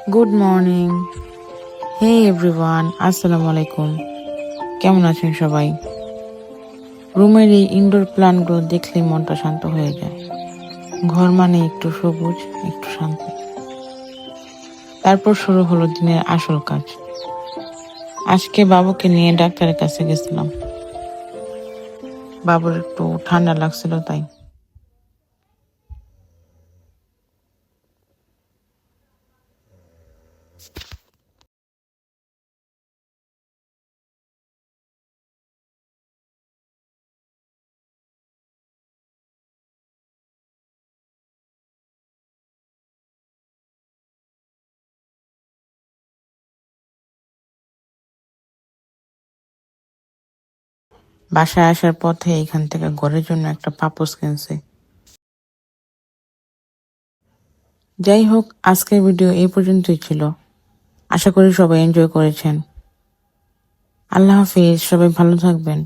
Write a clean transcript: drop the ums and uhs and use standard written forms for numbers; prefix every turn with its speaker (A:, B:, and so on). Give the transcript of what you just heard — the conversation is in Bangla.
A: Good morning. হে এভরিওয়ান, আসসালামু আলাইকুম। কেমন আছেন সবাই? রুমের এই ইনডোর প্ল্যান্টগুলো দেখলে মনটা শান্ত হয়ে যায়। ঘর মানে একটু সবুজ, একটু শান্তি। তারপর শুরু হলো দিনের আসল কাজ। আজকে বাবুকে নিয়ে ডাক্তারের কাছে গেছিলাম। বাবুর একটু ঠান্ডা লাগছিল তাই। বাসায় আসার পথে এখান থেকে ঘরের জন্য একটা পাপোশ কিনছি। যাই হোক, আজকের ভিডিও এই পর্যন্তই ছিল। আশা করি সবাই এনজয় করেছেন। আল্লাহ হাফিজ, সবাই ভালো থাকবেন।